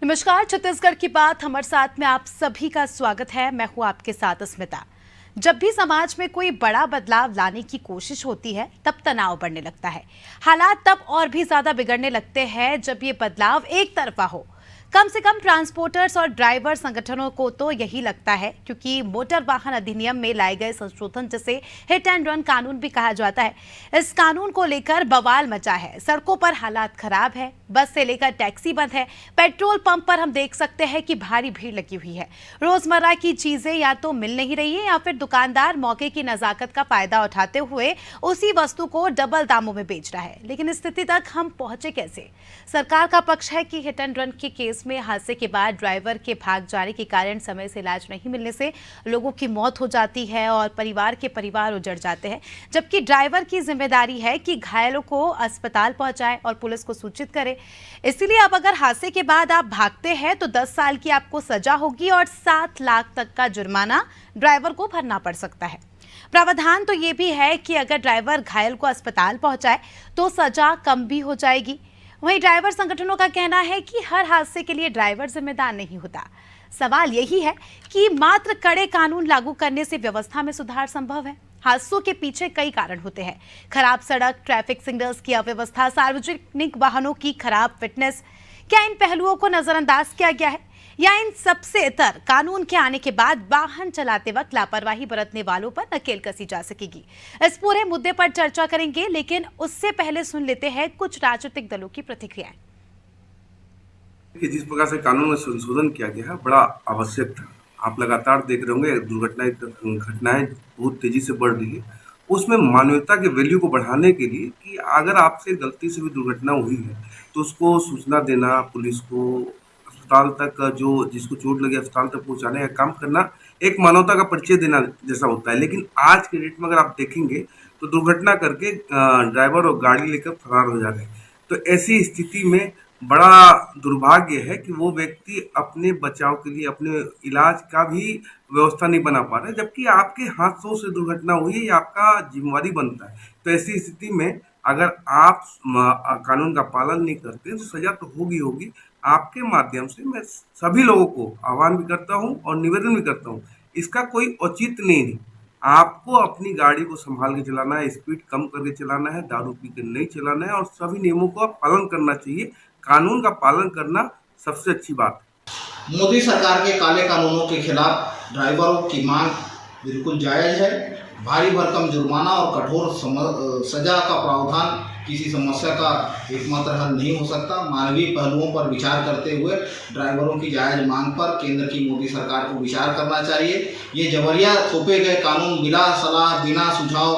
नमस्कार, छत्तीसगढ़ की बात हमारे साथ में आप सभी का स्वागत है। मैं हूं आपके साथ स्मिता। जब भी समाज में कोई बड़ा बदलाव लाने की कोशिश होती है तब तनाव बढ़ने लगता है। हालात तब और भी ज्यादा बिगड़ने लगते हैं जब ये बदलाव एक तरफा हो। कम से कम ट्रांसपोर्टर्स और ड्राइवर संगठनों को तो यही लगता है, क्योंकि मोटर वाहन अधिनियम में लाए गए संशोधन जिसे हिट एंड रन कानून भी कहा जाता है, इस कानून को लेकर बवाल मचा है। सड़कों पर हालात खराब है, बस से लेकर टैक्सी बंद है, पेट्रोल पंप पर हम देख सकते हैं कि भारी भीड़ लगी हुई है। रोजमर्रा की चीजें या तो मिल नहीं रही है या फिर दुकानदार मौके की नजाकत का फायदा उठाते हुए उसी वस्तु को डबल दामों में बेच रहा है। लेकिन इस स्थिति तक हम पहुंचे कैसे? सरकार का पक्ष है कि हिट एंड रन के केस में हादसे के बाद ड्राइवर के भाग जाने के कारण समय से इलाज नहीं मिलने से लोगों की मौत हो जाती है और परिवार उजड़ जाते हैं, जबकि ड्राइवर की जिम्मेदारी है कि घायलों को अस्पताल पहुंचाए और पुलिस को सूचित करे। इसलिए अब अगर हादसे के बाद आप भागते हैं तो 10 साल की आपको सजा होगी और 7 लाख तक का जुर्माना ड्राइवर को भरना पड़ सकता है। प्रावधान तो ये भी है कि अगर ड्राइवर घायल को अस्पताल पहुंचाए तो सजा कम भी हो जाएगी। वहीं ड्राइवर संगठनों का कहना है कि हर हादसे के लिए ड्राइवर जिम्मेदार नहीं होता। सवाल यही है कि मात्र कड़े कानून लागू करने से व्यवस्था में सुधार संभव है। हादसों के पीछे कई कारण होते हैं। खराब सड़क, ट्रैफिक सिग्नल्स की अव्यवस्था, सार्वजनिक वाहनों की खराब फिटनेस। क्या इन पहलुओं को नजरअंदाज किया गया है या इन सबसे इतर कानून के आने के बाद वाहन चलाते वक्त लापरवाही बरतने वालों पर नकेल कसी जा सकेगी? इस पूरे मुद्दे पर चर्चा करेंगे, लेकिन उससे पहले सुन लेते हैं कुछ राजनीतिक दलों की प्रतिक्रियाएं। जिस प्रकार से कानून में संशोधन किया गया है बड़ा आवश्यक था। आप लगातार देख रहे होंगे घटनाएं बहुत तेजी से बढ़ रही है। उसमें मानवता के वैल्यू को बढ़ाने के लिए कि अगर आपसे गलती से भी दुर्घटना हुई है तो उसको सूचना देना, पुलिस को अस्पताल तक, जो जिसको चोट लगी अस्पताल तक पहुंचाने का काम करना, एक मानवता का परिचय देना जैसा होता है। लेकिन आज के डेट में अगर आप देखेंगे तो दुर्घटना करके ड्राइवर और गाड़ी लेकर फरार हो जा रहे हैं। तो ऐसी स्थिति में बड़ा दुर्भाग्य है कि वो व्यक्ति अपने बचाव के लिए अपने इलाज का भी व्यवस्था नहीं बना पा रहे, जबकि आपके हाथों से दुर्घटना हुई है, ये आपका जिम्मेवारी बनता है। तो ऐसी स्थिति में अगर आप कानून का पालन नहीं करते तो सजा तो होगी होगी। आपके माध्यम से मैं सभी लोगों को आह्वान भी करता हूँ और निवेदन भी करता हूँ, इसका कोई औचित्य नहीं। आपको अपनी गाड़ी को संभाल के चलाना है, स्पीड कम करके चलाना है, दारू पी के नहीं चलाना है और सभी नियमों का पालन करना चाहिए। कानून का पालन करना सबसे अच्छी बात है। मोदी सरकार के काले कानूनों के खिलाफ ड्राइवरों की मांग बिल्कुल जायज है। भारी भरकम जुर्माना और कठोर सजा का प्रावधान किसी समस्या का एकमात्र हल नहीं हो सकता। मानवीय पहलुओं पर विचार करते हुए ड्राइवरों की जायज मांग पर केंद्र की मोदी सरकार को विचार करना चाहिए। ये जबरिया थोपे गए कानून बिना सलाह, बिना सुझाव,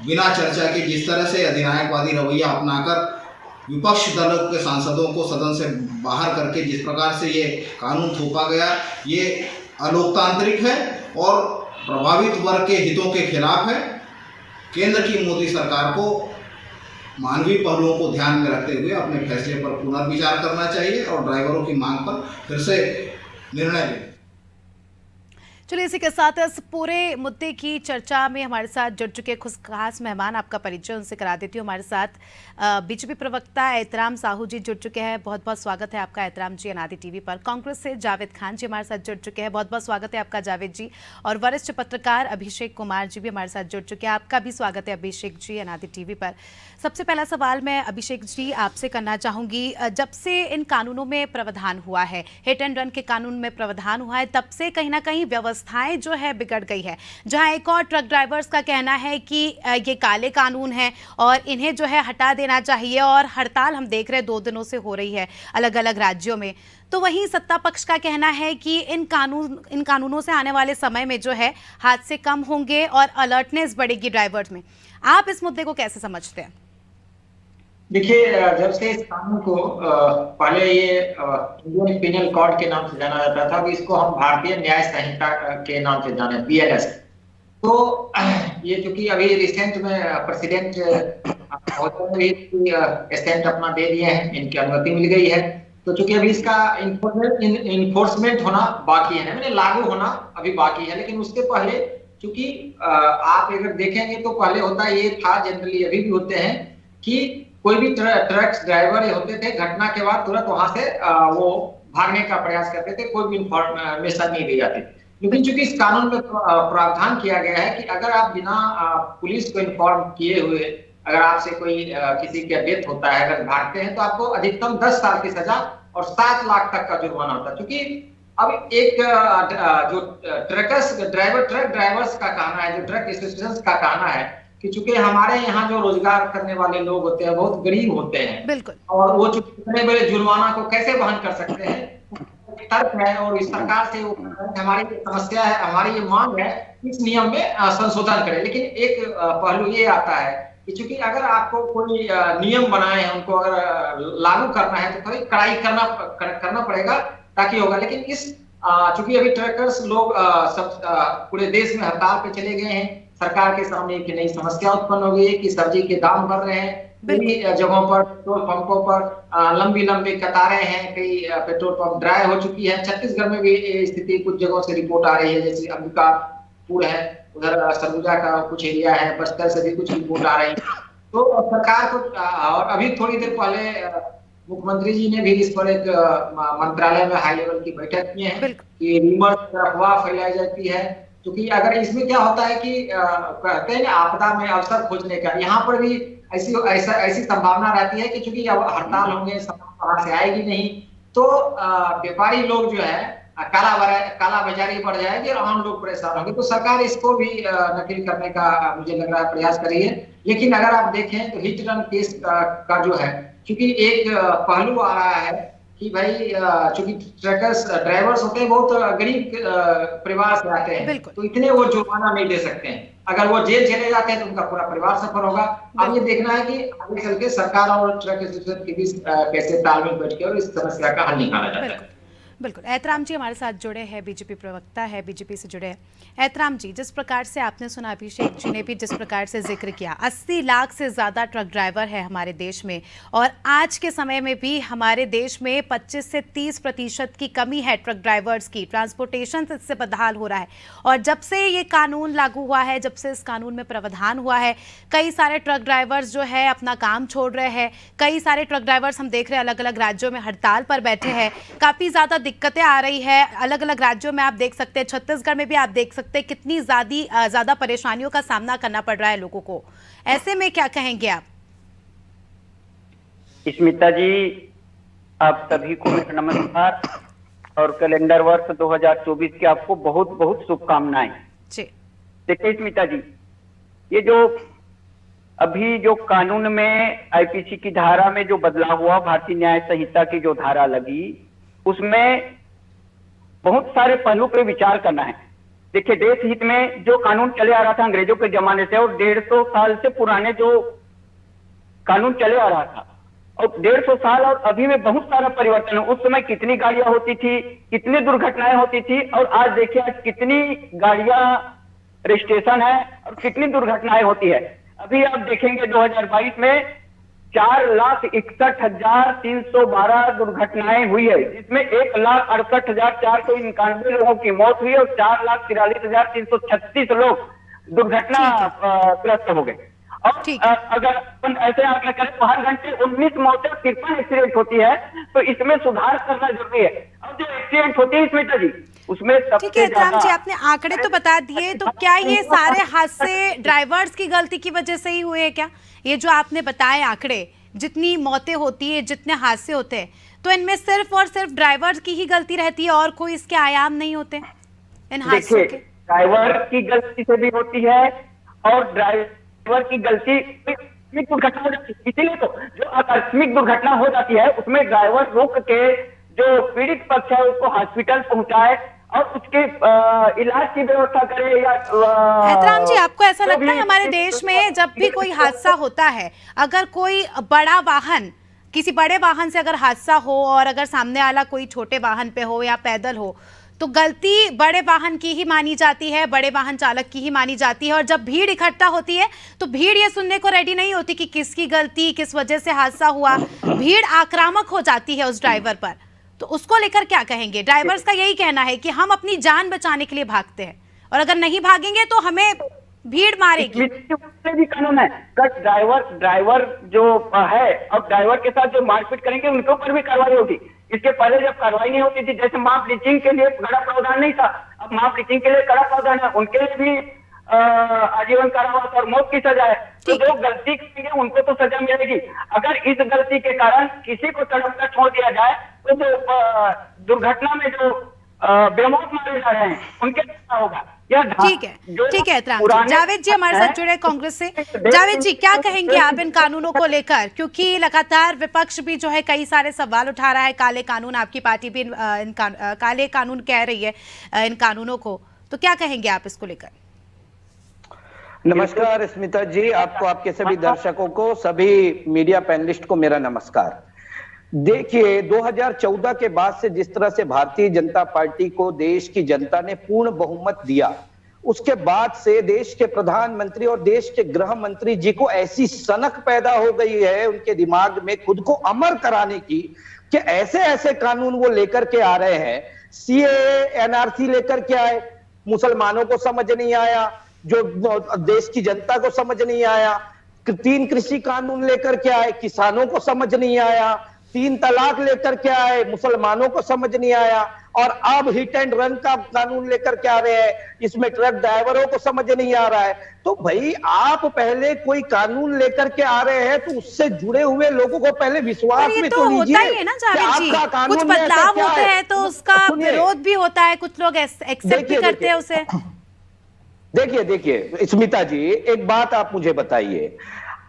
बिना चर्चा के जिस तरह से अधिनायकवादी रवैया अपनाकर विपक्ष दलों के सांसदों को सदन से बाहर करके जिस प्रकार से ये कानून थोपा गया, ये अलोकतांत्रिक है और प्रभावित वर्ग के हितों के खिलाफ है। केंद्र की मोदी सरकार को मानवीय पहलुओं को ध्यान में रखते हुए अपने फैसले पर पुनर्विचार करना चाहिए और ड्राइवरों की मांग पर फिर से निर्णय लें। चलिए, इसी के साथ इस पूरे मुद्दे की चर्चा में हमारे साथ जुड़ चुके कुछ खास मेहमान, आपका परिचय उनसे करा देती हूँ। हमारे साथ बीजेपी प्रवक्ता एहतराम साहू जी जुड़ चुके हैं, बहुत बहुत स्वागत है आपका एहतराम जी अनादि टीवी पर। कांग्रेस से जावेद खान जी हमारे साथ जुड़ चुके हैं, बहुत बहुत स्वागत है आपका जावेद जी। और वरिष्ठ पत्रकार अभिषेक कुमार जी भी हमारे साथ जुड़ चुके हैं, आपका भी स्वागत है अभिषेक जी अनादि टीवी पर। सबसे पहला सवाल मैं अभिषेक जी आपसे करना चाहूँगी, जब से इन कानूनों में प्रावधान हुआ है, हिट एंड रन के कानून में प्रावधान हुआ है, तब से कहीं ना कहीं व्यवस्थाएं जो है बिगड़ गई है। जहां एक और ट्रक ड्राइवर्स का कहना है कि ये काले कानून हैं और इन्हें जो है हटा देना चाहिए, और हड़ताल हम देख रहे हैं 2 दिनों से हो रही है अलग अलग राज्यों में। तो वहीं सत्ता पक्ष का कहना है कि इन कानूनों से आने वाले समय में जो है हादसे कम होंगे और अलर्टनेस बढ़ेगी ड्राइवर्स में। आप इस मुद्दे को कैसे समझते हैं? देखिए, जब से इस कानून को पहले ये इंडियन पिनल कोड के नाम से जाना जाता था, अब इसको हम भारतीय न्याय संहिता के नाम से जाने, BNS। तो ये चूंकि अभी रिसेंट में प्रेसिडेंट स्टैंड अपना दे दिए हैं, इनकी अनुमति मिल गई है। तो चूंकि अभी इसका इन्फोर्समेंट होना बाकी है, मैंने लागू होना अभी बाकी है, लेकिन उसके पहले चूंकि आप अगर देखेंगे तो पहले होता ये था, जनरली अभी भी होते हैं, कि कोई भी ट्रक ड्राइवर होते थे, घटना के बाद तुरंत वहां से वो भागने का प्रयास करते थे, कोई भी इंफॉर्मेशन नहीं दी जाती। लेकिन चूंकि इस कानून में प्रावधान किया गया है कि अगर आप बिना पुलिस को इन्फॉर्म किए हुए अगर आपसे कोई किसी का डेथ होता है, अगर भागते हैं, तो आपको अधिकतम 10 साल की सजा और 7 लाख तक का जुर्माना होता है। क्योंकि अब एक जो ट्रक ड्राइवर्स का कहना है, जो ट्रक एसोसिएशन का कहना है कि चूंकि हमारे यहाँ जो रोजगार करने वाले लोग होते हैं बहुत गरीब होते हैं, बिल्कुल, और वो चूंकि इतने बड़े जुर्माना को कैसे वहन कर सकते हैं, तर्क है। और इस सरकार से हमारी समस्या है, हमारी ये मांग है इस नियम में संशोधन करें। लेकिन एक पहलू ये आता है कि चूंकि अगर आपको कोई नियम बनाए हैं, उनको अगर लागू करना है तो थोड़ी कड़ाई करना पड़ेगा, ताकि होगा। लेकिन इस चूंकि अभी ट्रैकर्स लोग सब पूरे देश में हड़ताल पे चले गए हैं, सरकार के सामने एक नई समस्या उत्पन्न हो गई है कि सब्जी के दाम बढ़ रहे हैं, कई जगहों पर पेट्रोल पंपों पर लंबी कतारें हैं, कई पेट्रोल पंप ड्राई हो चुकी है। छत्तीसगढ़ में भी स्थिति कुछ जगहों से रिपोर्ट आ रही है, जैसे अंबिकापुर है, उधर सरगुजा का कुछ एरिया है, बस्तर से भी कुछ रिपोर्ट आ रही है। तो सरकार को, और अभी थोड़ी देर पहले मुख्यमंत्री जी ने भी इस पर एक मंत्रालय में हाई लेवल की बैठक की है कि रिमर्स अफवाह फैलाई जाती है। क्योंकि अगर इसमें क्या होता है कि कहते हैं आपदा में अवसर खोजने का, यहाँ पर भी ऐसी संभावना रहती है कि चूंकि अब हड़ताल होंगे, वहां से आएगी नहीं, तो व्यापारी लोग जो है काला बाजारी बढ़ जाएगी और आम लोग परेशान होंगे। तो सरकार इसको भी नकल करने का मुझे लग रहा है प्रयास कर रही है। लेकिन अगर आप देखें तो हिट रन केस का जो है, क्योंकि एक पहलू आ रहा है कि भाई चूंकि ट्रकर्स ड्राइवर्स होते हैं बहुत गरीब परिवार से आते हैं, तो इतने वो जुर्माना नहीं दे सकते हैं। अगर वो जेल चले जाते हैं तो उनका पूरा परिवार सफर होगा। अब ये देखना है कि आगे चल के सरकार और ट्रक एसोसिएशन के बीच कैसे तालमेल बैठ के और इस समस्या का हल निकाला जाता है। बिल्कुल, एहतराम जी हमारे साथ जुड़े हैं, बीजेपी प्रवक्ता है, बीजेपी से जुड़े हैं। एहतराम जी, जिस प्रकार से आपने सुना, अभिषेक जी ने भी जिस प्रकार से जिक्र किया, 80 लाख से ज़्यादा ट्रक ड्राइवर है हमारे देश में, और आज के समय में भी हमारे देश में 25 से 30% की कमी है ट्रक ड्राइवर्स की। ट्रांसपोर्टेशन इससे बदहाल हो रहा है, और जब से ये कानून लागू हुआ है, जब से इस कानून में प्रावधान हुआ है, कई सारे ट्रक ड्राइवर्स जो है अपना काम छोड़ रहे हैं। कई सारे ट्रक ड्राइवर्स हम देख रहे हैं अलग अलग राज्यों में हड़ताल पर बैठे हैं। काफ़ी ज़्यादा दिक्कतें आ रही है अलग अलग राज्यों में। आप देख सकते हैं छत्तीसगढ़ में भी आप देख सकते हैं कितनी ज़्यादा परेशानियों का सामना करना पड़ रहा है लोगों को। ऐसे में क्या कहेंगे आप? स्मिता जी, आप सभी को मेरा नमस्कार और कैलेंडर वर्ष 2024 की आपको बहुत बहुत शुभकामनाएं। देखिए स्मिता जी, ये जो अभी जो कानून में आईपीसी की धारा में जो बदलाव हुआ, भारतीय न्याय संहिता की जो धारा लगी, उसमें बहुत सारे पहलू पे विचार करना है। देखिए, देश हित में जो कानून चले आ रहा था अंग्रेजों के जमाने से, और 150 साल से पुराने जो कानून चले आ रहा था, और 150 साल और अभी में बहुत सारा परिवर्तन है। उस समय कितनी गाड़ियां होती थी, कितनी दुर्घटनाएं होती थी, और आज देखिए आज कितनी गाड़ियां रजिस्ट्रेशन है और कितनी दुर्घटनाएं होती है। अभी आप देखेंगे 2022 में 4,61,312 दुर्घटनाएं हुई है, जिसमें 1,68,491 लोगों की मौत हुई और 4,43,336 लोग दुर्घटनाग्रस्त हो गए। और अगर अपन ऐसे आंकड़े करें तो हर घंटे 19 मौतें, 53 एक्सीडेंट होती है, तो इसमें सुधार करना जरूरी है। अब जो एक्सीडेंट होती है स्मिता जी, उसमें ठीक है राम जी, आपने आंकड़े तो बता दिए, तो क्या ये सारे हादसे ड्राइवर्स की गलती की वजह से ही हुए हैं क्या? ये जो आपने बताए आंकड़े, जितनी मौतें होती है, जितने हादसे होते हैं, तो इनमें सिर्फ और सिर्फ ड्राइवर की ही गलती रहती है और कोई इसके आयाम नहीं होते इन हादसों के? ड्राइवर की गलती से भी होती है और ड्राइवर की गलती दुर्घटना हो जाती है। इसीलिए तो जो आकस्मिक दुर्घटना हो जाती है उसमें ड्राइवर रुक के जो पीड़ित पक्ष है उसको हॉस्पिटल पहुंचाए और उसके इलाज की व्यवस्था करे। या एहतराम जी, आपको ऐसा लगता है हमारे देश में जब भी कोई हादसा होता है, अगर कोई बड़ा वाहन, किसी बड़े वाहन से अगर हादसा हो और अगर सामने वाला कोई छोटे वाहन पे हो या पैदल हो, तो गलती बड़े वाहन की ही मानी जाती है, बड़े वाहन चालक की ही मानी जाती है। और जब भीड़ इकट्ठा होती है तो भीड़ ये सुनने को रेडी नहीं होती कि किसकी गलती, किस वजह से हादसा हुआ। भीड़ आक्रामक हो जाती है उस ड्राइवर पर, तो उसको लेकर क्या कहेंगे? ड्राइवर्स का यही कहना है कि हम अपनी जान बचाने के लिए भागते हैं और अगर नहीं भागेंगे तो हमें भीड़ मारेगी। भी कानून है, ड्राइवर जो है, अब ड्राइवर के साथ जो मारपीट करेंगे उनके ऊपर भी कार्रवाई होगी। इसके पहले जब कार्रवाई नहीं होती थी, जैसे मां ब्लीचिंग के लिए कड़ा प्रावधान नहीं था, अब मां ब्लीचिंग के लिए कड़ा प्रावधान है, उनके लिए भी आजीवन कारावास और मौत की सजा है। तो जो गलती करेंगे उनको तो सजा मिलेगी। अगर इस गलती के कारण किसी को तड़प कर छोड़ दिया जाए तो जो दुर्घटना में जो बेमौत मारे जा रहे हैं उनके क्या होगा? ठीक है एहतराम जी। जावेद जी हमारे साथ जुड़े कांग्रेस से। जावेद जी, क्या कहेंगे आप इन कानूनों को लेकर, क्योंकि लगातार विपक्ष भी जो है कई सारे सवाल उठा रहा है, काले कानून, आपकी पार्टी भी काले कानून कह रही है इन कानूनों को, तो क्या कहेंगे आप इसको लेकर? नमस्कार स्मिता जी, आपको, आपके सभी दर्शकों को, सभी मीडिया पैनलिस्ट को मेरा नमस्कार। देखिए 2014 के बाद से जिस तरह से भारतीय जनता पार्टी को देश की जनता ने पूर्ण बहुमत दिया, उसके बाद से देश के प्रधानमंत्री और देश के गृह मंत्री जी को ऐसी सनक पैदा हो गई है उनके दिमाग में खुद को अमर कराने की कि ऐसे ऐसे कानून वो लेकर के आ रहे हैं। सीएए, एनआरसी लेकर के आए, मुसलमानों को समझ नहीं आया, जो देश की जनता को समझ नहीं आया। 3 कृषि कानून लेकर के आए, किसानों को समझ नहीं आया। 3 तलाक लेकर के आए, मुसलमानों को समझ नहीं आया। और अब हिट एंड रन का कानून लेकर के आ रहे हैं, इसमें ट्रक ड्राइवरों को समझ नहीं आ रहा है। तो भाई आप पहले कोई कानून लेकर के आ रहे हैं तो उससे जुड़े हुए लोगों को पहले विश्वास में तो लीजिए। होता ही है ना जावेद जी, कुछ बदलाव होते हैं तो उसका विरोध भी होता है, कुछ लोग एक्सेप्ट भी करते हैं उसे। देखिए स्मिता जी, एक बात आप मुझे बताइए,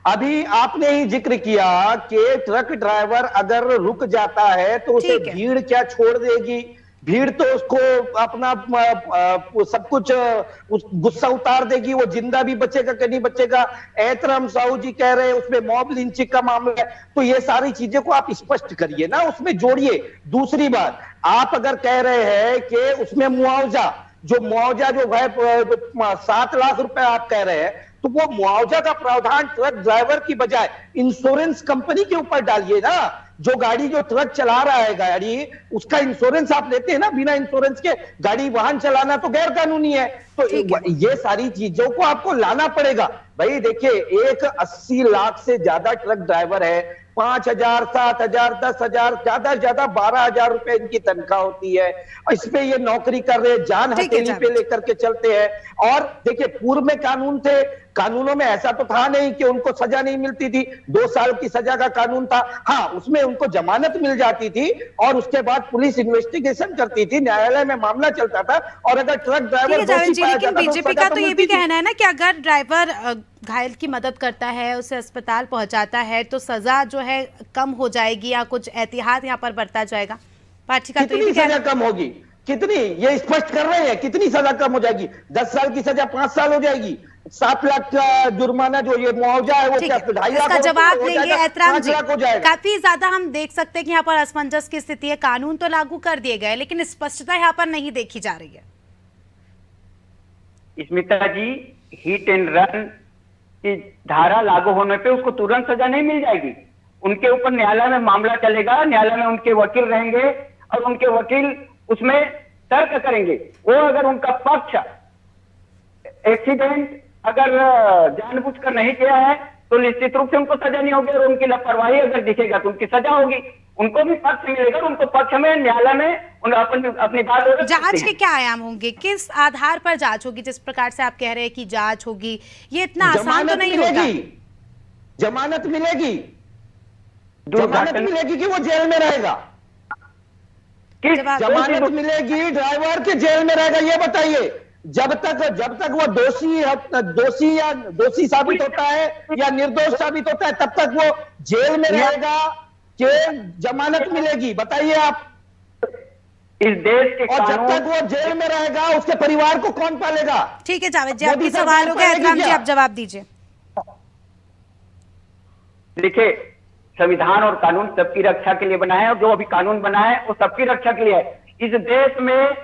अभी आपने ही जिक्र किया कि ट्रक ड्राइवर अगर रुक जाता है तो उसे भीड़ क्या छोड़ देगी? भीड़ तो उसको अपना सब कुछ गुस्सा उतार देगी, वो जिंदा भी बचेगा कि नहीं बचेगा। एहतराम साहू जी कह रहे हैं उसमें मॉब लिंचिंग का मामला है, तो ये सारी चीजें को आप स्पष्ट करिए ना, उसमें जोड़िए। दूसरी बात, आप अगर कह रहे हैं कि उसमें मुआवजा जो है 7 लाख रुपए आप कह रहे हैं, तो वो मुआवजा का प्रावधान ट्रक ड्राइवर की बजाय इंश्योरेंस कंपनी के ऊपर डालिए ना। जो गाड़ी, जो ट्रक चला रहा है गाड़ी, उसका इंश्योरेंस आप लेते हैं ना, बिना इंश्योरेंस के गाड़ी वाहन चलाना तो गैर कानूनी है। तो ये सारी चीजों को आपको लाना पड़ेगा। भाई देखिए, एक 80 लाख से ज्यादा ट्रक ड्राइवर है, 5,000, 7,000, 10,000, ज्यादा से ज्यादा 12,000 रुपए इनकी तनख्वाह होती है। इस पे ये नौकरी कर रहे हैं, जान हथेली पे लेकर के चलते हैं। और देखिए पूर्व में कानून थे, कानूनों में ऐसा तो था नहीं कि उनको सजा नहीं मिलती थी। 2 साल की सजा का कानून था, हाँ उसमें उनको जमानत मिल जाती थी और उसके बाद पुलिस इन्वेस्टिगेशन करती थी, न्यायालय में मामला चलता था। और अगर ट्रक ड्राइवर लेकिन बीजेपी का तो ये भी कहना है ना कि अगर ड्राइवर घायल की मदद करता है, उसे अस्पताल पहुंचाता है, तो सजा जो है कम हो जाएगी या कुछ एहतियात यहाँ पर बरता जाएगा। पार्टी का तो ये भी सजा कम होगी, कितनी, ये स्पष्ट कर रहे हैं, कितनी सजा कम हो जाएगी? 10 साल की सजा 5 साल हो जाएगी। 7 लाख का जुर्माना जो ये मुआवजा है वो 2.5 लाख का जवाब लेंगे एहतराम जी। हो जाएगा। काफी ज्यादा हम देख सकते हैं कि यहाँ पर असमंजस की स्थिति है। कानून तो लागू कर दिए गए लेकिन स्पष्टता यहाँ पर नहीं देखी जा रही है। स्मिता जी, हिट एंड रन की धारा लागू होने पे उसको तुरंत सजा नहीं मिल जाएगी। उनके ऊपर न्यायालय में मामला चलेगा, न्यायालय में उनके वकील रहेंगे और उनके वकील उसमें तर्क करेंगे। वो अगर उनका पक्ष एक्सीडेंट अगर जानबूझकर नहीं किया है तो निश्चित रूप से उनको सजा नहीं होगी, और उनकी लापरवाही अगर दिखेगा तो उनकी सजा होगी। उनको भी पक्ष मिलेगा, उनको पक्ष में न्यायालय में अपनी बात। जांच के क्या आयाम होंगे, किस आधार पर जांच होगी? जिस प्रकार से आप कह रहे हैं कि जांच होगी, ये इतना आसान तो नहीं होगा। जमानत मिलेगी, जमानत मिलेगी कि वो जेल में रहेगा? जमानत मिलेगी ड्राइवर के जेल में रहेगा, ये बताइए। जब तक वो दोषी साबित होता है या निर्दोष साबित होता है, तब तक वो जेल में रहेगा कि जमानत मिलेगी? बताइए आप। इस देश के और जब तक वो जेल में रहेगा उसके परिवार को कौन पालेगा? ठीक है जावेद जी, आपकी सवाल हो गया, एहतराम जी आप जवाब दीजिए। देखिए, संविधान और कानून सबकी रक्षा के लिए बना है, और जो अभी कानून बना है वो सबकी रक्षा के लिए है। इस देश में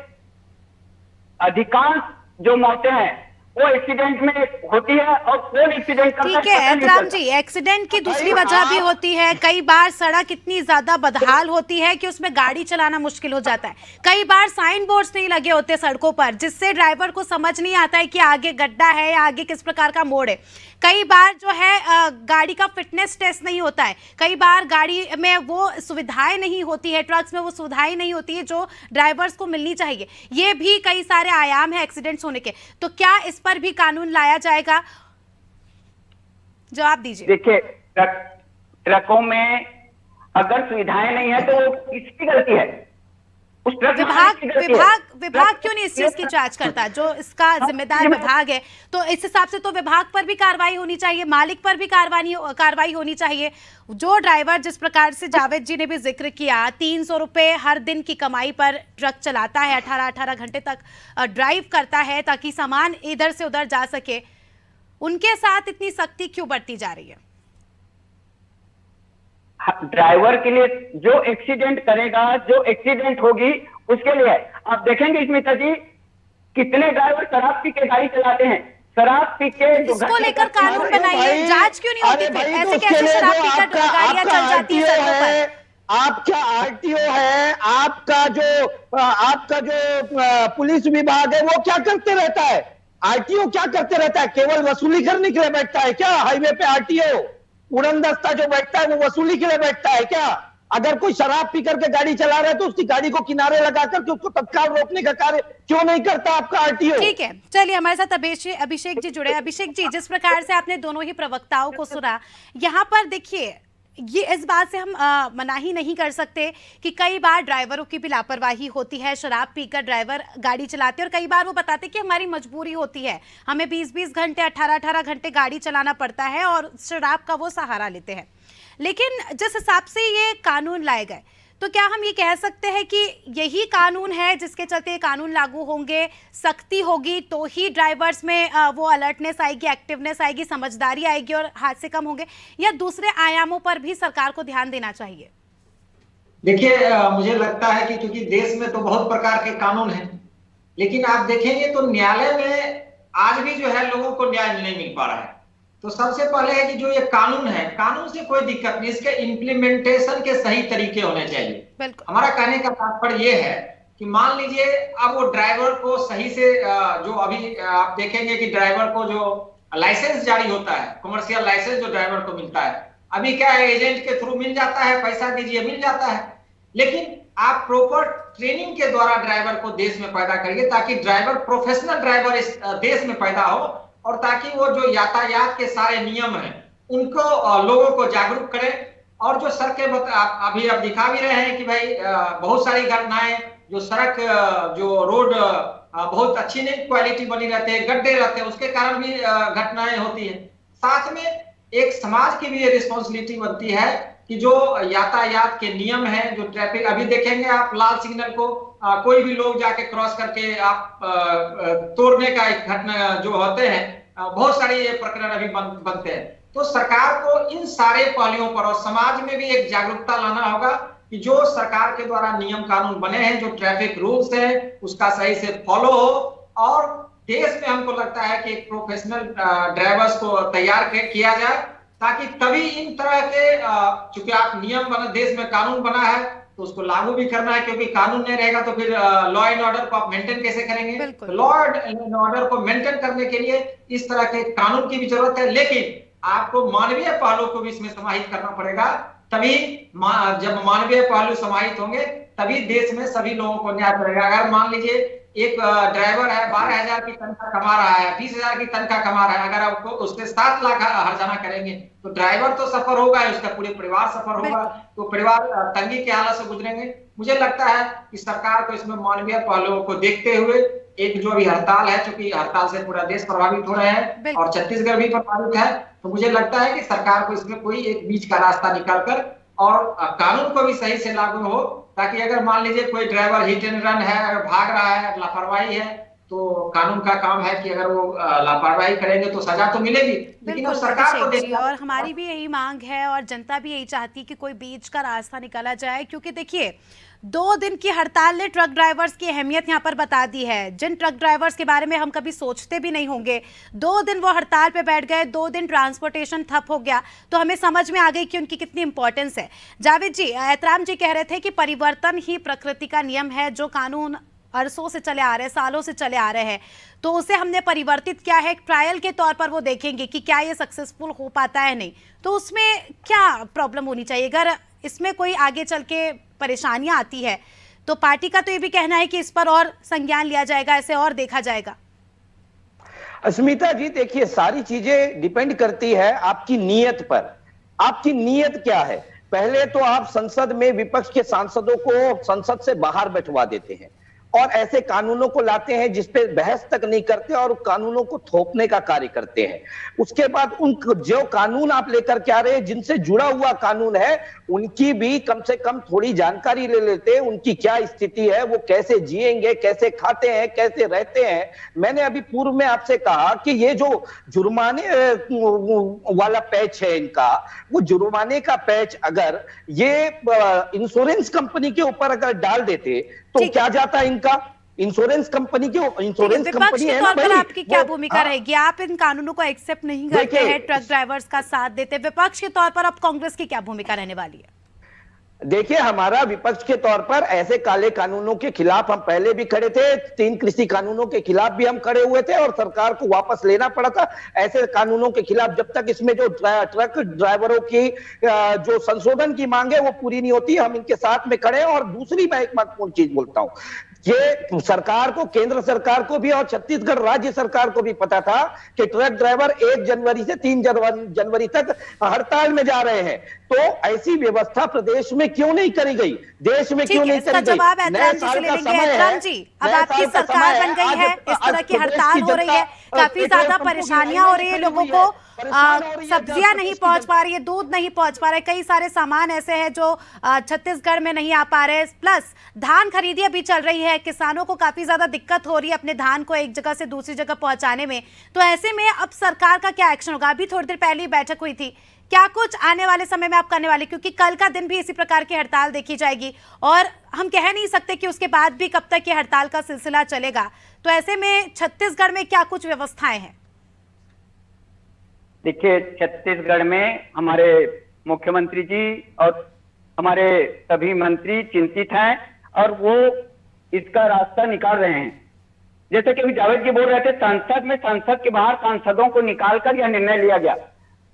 अधिकांश जो मौतें हैं वो एक्सीडेंट में होती है और कौन एक्सीडेंट करता है ठीक है पता नहीं एतराम चलता। जी, एक्सीडेंट की दूसरी वजह भी होती है। कई बार सड़क इतनी ज्यादा बदहाल होती है कि उसमें गाड़ी चलाना मुश्किल हो जाता है। कई बार साइन बोर्ड्स नहीं लगे होते सड़कों पर, जिससे ड्राइवर को समझ नहीं आता है कि आगे गड्ढा है या आगे किस प्रकार का मोड़ है। कई बार जो है गाड़ी का फिटनेस टेस्ट नहीं होता है। कई बार गाड़ी में वो सुविधाएं नहीं होती है, ट्रक्स में वो सुविधाएं नहीं होती है जो ड्राइवर्स को मिलनी चाहिए। ये भी कई सारे आयाम है एक्सीडेंट्स होने के। तो क्या इस पर भी कानून लाया जाएगा? जवाब दीजिए। देखिए ट्रकों में अगर सुविधाएं नहीं है तो किसकी गलती है? उस ट्रक मालिक की गलती है। विभाग क्यों नहीं इस चीज की जांच करता? जो इसका जिम्मेदार विभाग है, तो इस हिसाब से तो विभाग पर भी कार्रवाई होनी चाहिए, मालिक पर भी कार्रवाई होनी चाहिए। जो ड्राइवर, जिस प्रकार से जावेद जी ने भी जिक्र किया, 300 रुपए हर दिन की कमाई पर ट्रक चलाता है, 18-18 घंटे तक ड्राइव करता है ताकि सामान इधर से उधर जा सके, उनके साथ इतनी सख्ती क्यों बरती जा रही है? ड्राइवर के लिए जो एक्सीडेंट करेगा, जो एक्सीडेंट होगी उसके लिए। आप देखेंगे स्मिता जी, कितने ड्राइवर शराब पी के गाड़ी चलाते हैं, शराब पी के। इसको लेकर कानून बनाइए, जांच क्यों नहीं होती? फिर ऐसे कैसे शराब पीकर गाड़ियां चल जाती है सड़कों पर? आपका आरटीओ है, आपका जो पुलिस विभाग है, वो क्या करते रहता है? आरटीओ क्या करते रहता है? केवल वसूली करने के लिए बैठता है क्या? हाईवे पे आरटीओ उड़न दस्ता जो बैठता है वो वसूली के लिए बैठता है क्या? अगर कोई शराब पी करके गाड़ी चला रहा है तो उसकी गाड़ी को किनारे लगाकर के उसको तत्काल रोकने का कार्य क्यों नहीं करता आपका आरटीओ? ठीक है, चलिए हमारे साथ अभिषेक जी जुड़े। अभिषेक जी, जिस प्रकार से आपने दोनों ही प्रवक्ताओं को सुना, यहाँ पर देखिए, ये इस बात से हम मना ही नहीं कर सकते कि कई बार ड्राइवरों की भी लापरवाही होती है। शराब पीकर ड्राइवर गाड़ी चलाते हैं और कई बार वो बताते हैं कि हमारी मजबूरी होती है, हमें 20-20 घंटे, 18-18 घंटे गाड़ी चलाना पड़ता है और शराब का वो सहारा लेते हैं। लेकिन जिस हिसाब से ये कानून लाए गए, तो क्या हम ये कह सकते हैं कि यही कानून है जिसके चलते कानून लागू होंगे, सख्ती होगी तो ही ड्राइवर्स में वो अलर्टनेस आएगी, एक्टिवनेस आएगी, समझदारी आएगी और हादसे कम होंगे, या दूसरे आयामों पर भी सरकार को ध्यान देना चाहिए? देखिए, मुझे लगता है कि क्योंकि देश में तो बहुत प्रकार के कानून हैं, लेकिन आप देखेंगे तो न्यायालय में आज भी जो है लोगों को न्याय नहीं मिल पा रहा है। तो सबसे पहले है कि जो ये कानून है, कानून से कोई दिक्कत नहीं, इसके इम्प्लीमेंटेशन के सही तरीके होने चाहिए। हमारा कहने का तात्पर्य ये है कि मान लीजिए अब वो ड्राइवर को सही से जो अभी आप देखेंगे कि ड्राइवर को जो लाइसेंस जारी होता है, कमर्शियल लाइसेंस जो ड्राइवर को मिलता है, अभी क्या है, एजेंट के थ्रू मिल जाता है, पैसा दीजिए मिल जाता है। लेकिन आप प्रॉपर ट्रेनिंग के द्वारा ड्राइवर को देश में पैदा करिए ताकि ड्राइवर, प्रोफेशनल ड्राइवर इस देश में पैदा हो, और ताकि वो जो यातायात के सारे नियम हैं उनको लोगों को जागरूक करें। और जो सड़कें अभी आप दिखा भी रहे हैं कि भाई बहुत सारी घटनाएं, जो सड़क जो रोड बहुत अच्छी नहीं क्वालिटी बनी रहते हैं, गड्ढे रहते हैं, उसके कारण भी घटनाएं होती है। साथ में एक समाज की भी ये रिस्पॉन्सिबिलिटी बनती है कि जो यातायात के नियम है, जो ट्रैफिक, अभी देखेंगे आप लाल सिग्नल को कोई भी लोग जाके क्रॉस करके आप तोड़ने का एक घटना जो होते हैं, बहुत सारे ये प्रकरण अभी बनते हैं। तो सरकार को इन सारे पहलुओं पर और समाज में भी एक जागरूकता लाना होगा कि जो सरकार के द्वारा नियम कानून बने हैं, जो ट्रैफिक रूल्स है, उसका सही से फॉलो हो। और देश में हमको लगता है कि एक प्रोफेशनल ड्राइवर्स को तैयार किया जाए, ताकि तभी इन तरह के चूंकि आप नियम बना, देश में कानून बना है तो उसको लागू भी करना है, क्योंकि कानून नहीं रहेगा तो फिर लॉ एंड ऑर्डर को आप मेंटेन कैसे करेंगे? तो लॉ एंड ऑर्डर को मेंटेन करने के लिए इस तरह के कानून की भी जरूरत है, लेकिन आपको मानवीय पहलू को भी इसमें समाहित करना पड़ेगा। तभी जब मानवीय पहलू समाहित होंगे तभी देश में सभी लोगों को न्याय मिलेगा। अगर मान लीजिए एक ड्राइवर है, 12,000 की तनख्वाह कमा रहा है, 20,000 की तनख्वाह कमा रहा है, अगर आपको उससे 7 लाख हर्जाना करेंगे तो ड्राइवर तो सफर होगा, उसका पूरे परिवार सफर होगा, तो परिवार तंगी के हालत से गुजरेंगे। मुझे लगता है कि सरकार को इसमें मानवीय पहलुओं को देखते हुए, एक जो अभी हड़ताल है, क्योंकि हड़ताल से पूरा देश प्रभावित हो रहे हैं और छत्तीसगढ़ भी प्रभावित है, तो मुझे लगता है कि सरकार को इसमें कोई एक बीच का रास्ता निकालकर और कानून को भी सही से लागू हो, ताकि अगर मान लीजिए कोई ड्राइवर हिट एंड रन है, अगर भाग रहा है, लापरवाही है, तो कानून का काम है कि अगर वो लापरवाही करेंगे तो सजा तो मिलेगी, लेकिन वो बिल्कुल सरकार को अभिषेक जी, देखना। और हमारी भी यही मांग है और जनता भी यही चाहती है कि कोई बीच का रास्ता निकाला जाए, क्योंकि देखिए 2 दिन की हड़ताल ने ट्रक ड्राइवर्स की अहमियत यहाँ पर बता दी है। जिन ट्रक ड्राइवर्स के बारे में हम कभी सोचते भी नहीं होंगे, 2 दिन वो हड़ताल पे बैठ गए, 2 दिन ट्रांसपोर्टेशन ठप हो गया, तो हमें समझ में आ गई कि उनकी कितनी इंपॉर्टेंस है। जावेद जी, एहतराम जी कह रहे थे कि परिवर्तन ही प्रकृति का नियम है, जो कानून अरसों से चले आ रहे हैं, सालों से चले आ रहे हैं, तो उसे हमने परिवर्तित किया है। एक ट्रायल के तौर पर वो देखेंगे कि क्या ये सक्सेसफुल हो पाता है नहीं, तो उसमें क्या प्रॉब्लम होनी चाहिए। अगर इसमें कोई आगे चल के परेशानियां आती है तो पार्टी का तो ये भी कहना है कि इस पर और संज्ञान लिया जाएगा, ऐसे और देखा जाएगा। अस्मिता जी देखिए, सारी चीजें डिपेंड करती है आपकी नीयत पर। आपकी नीयत क्या है? पहले तो आप संसद में विपक्ष के सांसदों को संसद से बाहर बैठवा देते हैं और ऐसे कानूनों को लाते हैं जिसपे बहस तक नहीं करते और कानूनों को थोपने का कार्य करते हैं। उसके बाद उन जो कानून आप लेकर के आ रहे हैं, जिनसे जुड़ा हुआ कानून है, उनकी भी कम से कम थोड़ी जानकारी ले लेते हैं, उनकी क्या स्थिति है, वो कैसे जिएंगे, कैसे खाते हैं, कैसे रहते हैं। मैंने अभी पूर्व में आपसे कहा कि ये जो जुर्माने वाला पैच है इनका, वो जुर्माने का पैच अगर ये इंश्योरेंस कंपनी के ऊपर अगर डाल देते तो क्या जाता है इनका? इंश्योरेंस कंपनी की इंश्योरेंस कंपनी है ना भाई। आपकी क्या भूमिका रहेगी? आप इन कानूनों को एक्सेप्ट नहीं करते हैं, ट्रक ड्राइवर्स का साथ देते, विपक्ष के तौर पर अब कांग्रेस की क्या भूमिका रहने वाली है? देखिए, हमारा विपक्ष के तौर पर ऐसे काले कानूनों के खिलाफ हम पहले भी खड़े थे, 3 कृषि कानूनों के खिलाफ भी हम खड़े हुए थे और सरकार को वापस लेना पड़ा था। ऐसे कानूनों के खिलाफ जब तक इसमें जो ट्रक ड्राइवरों की जो संशोधन की मांग है वो पूरी नहीं होती, हम इनके साथ में खड़े हैं। और दूसरी मैं एक महत्वपूर्ण चीज बोलता हूं, ये सरकार को, केंद्र सरकार को भी और छत्तीसगढ़ राज्य सरकार को भी पता था कि ट्रक ड्राइवर 1 जनवरी से 3 जनवरी तक हड़ताल में जा रहे हैं, तो ऐसी व्यवस्था प्रदेश में क्यों नहीं करी गई, देश में क्यों नहीं करी गई? जवाब एहतराम जी से ले लेंगे। एहतराम जी, अब आपकी सरकार बन गई है, इस तरह की हड़ताल हो रही है, काफी ज्यादा परेशानियां हो रही है, लोगों को सब्जियां नहीं पहुंच पा रही है, दूध नहीं पहुंच पा रहा है, कई सारे सामान ऐसे हैं जो छत्तीसगढ़ में नहीं आ पा रहे, प्लस धान खरीदी अभी चल रही है, किसानों को काफी ज्यादा दिक्कत हो रही है अपने धान को एक जगह से दूसरी जगह पहुंचाने में। तो ऐसे में अब सरकार का क्या एक्शन होगा? अभी थोड़ी देर पहले ही बैठक हुई थी, क्या कुछ आने वाले समय में आप करने वाले, क्योंकि कल का दिन भी इसी प्रकार की हड़ताल देखी जाएगी और हम कह नहीं सकते कि उसके बाद भी कब तक ये हड़ताल का सिलसिला चलेगा, तो ऐसे में छत्तीसगढ़ में क्या कुछ व्यवस्थाएं हैं? देखिए, छत्तीसगढ़ में हमारे मुख्यमंत्री जी और हमारे सभी मंत्री चिंतित हैं और वो इसका रास्ता निकाल रहे हैं। जैसे कि अभी जावेद जी बोल रहे थे, संसद के बाहर सांसदों को निकालकर यह निर्णय लिया गया।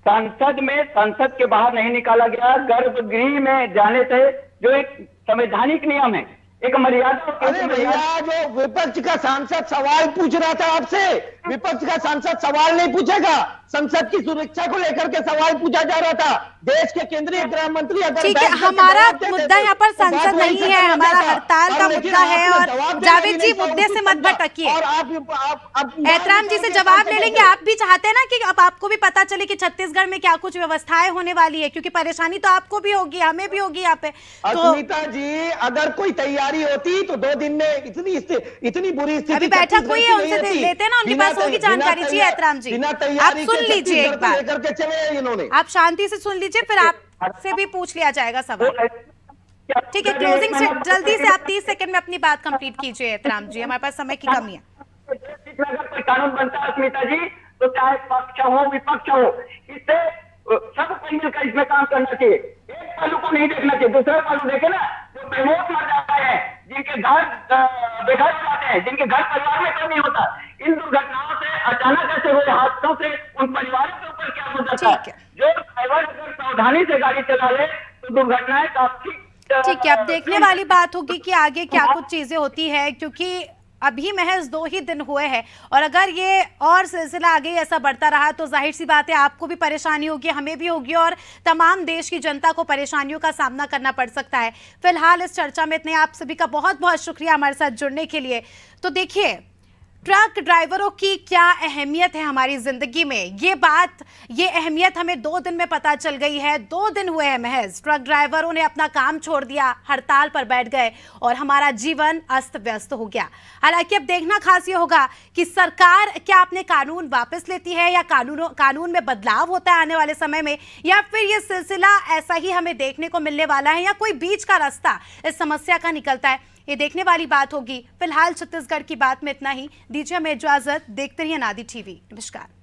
संसद के बाहर नहीं निकाला गया, गर्भगृह में जाने से जो एक संवैधानिक नियम है, एक मर्यादा। अरे भैया, जो विपक्ष का सांसद सवाल पूछ रहा था आपसे, विपक्ष का सांसद सवाल नहीं पूछेगा, संसद की सुरक्षा को लेकर के सवाल पूछा जा रहा था। देश के केंद्रीय गृह मंत्री अगर ठीक है, हमारा मुद्दा यहाँ पर संसद नहीं है, हमारा हड़ताल का मुद्दा है। और जावेद जी, मुद्दे से मत भटकिए, एहतराम जी से जवाब ले लेंगे। आप भी चाहते हैं ना कि अब आपको भी पता चले कि छत्तीसगढ़ में क्या कुछ व्यवस्थाएं होने वाली है, क्योंकि परेशानी तो आपको भी होगी, हमें भी होगी यहाँ पे। तो अस्मिता जी, अगर कोई तैयारी होती तो 2 दिन में इतनी बुरी स्थिति अभी बैठक हुई है, उनसे लेते ना, उनके पास होगी जानकारी। जी एहतराम जी, आप सुन लीजिए एक बार, लेकर चले इन्होंने, आप शांति से सुन लीजिए, फिर आपसे भी पूछ लिया जाएगा सवाल। ठीक है, क्लोजिंग से जल्दी से आप 30 सेकंड में अपनी बात कंप्लीट कीजिए एहतराम जी, हमारे पास समय की कमी है। अगर कोई कानून बनता है अस्मिता जी, तो चाहे पक्ष हो विपक्ष हो, इससे सबको मिलकर इसमें काम करना चाहिए। एक पहलू को नहीं देखना चाहिए, दूसरा पहलू देखे ना, जो बेमौत मर जाते हैं, जिनके घर बेघर हो जाते हैं, जिनके घर परिवार में कोई नहीं होता, इन दुर्घटनाओं से, अचानक ऐसे हुए हादसों से उन परिवारों के ऊपर क्या हो जाता है। जो ड्राइवर अगर सावधानी से गाड़ी चला ले तो दुर्घटनाएं काफी ठीक है। अब देखने वाली बात होगी कि आगे क्या कुछ चीजें होती है, क्योंकि अभी महज 2 ही दिन हुए हैं और अगर ये और सिलसिला आगे ऐसा बढ़ता रहा तो जाहिर सी बात है आपको भी परेशानी होगी, हमें भी होगी और तमाम देश की जनता को परेशानियों का सामना करना पड़ सकता है। फिलहाल इस चर्चा में इतने, आप सभी का बहुत बहुत शुक्रिया हमारे साथ जुड़ने के लिए। तो देखिए, ट्रक ड्राइवरों की क्या अहमियत है हमारी जिंदगी में, ये अहमियत हमें 2 दिन में पता चल गई है। 2 दिन हुए हैं महज, ट्रक ड्राइवरों ने अपना काम छोड़ दिया, हड़ताल पर बैठ गए और हमारा जीवन अस्त व्यस्त हो गया। हालांकि अब देखना खास ये होगा कि सरकार क्या अपने कानून वापस लेती है या कानून में बदलाव होता है आने वाले समय में, या फिर ये सिलसिला ऐसा ही हमें देखने को मिलने वाला है या कोई बीच का रास्ता इस समस्या का निकलता है। ये देखने वाली बात होगी। फिलहाल छत्तीसगढ़ की बात में इतना ही। दीजिए हमें इजाजत। देखते रहिए नादी टीवी। नमस्कार।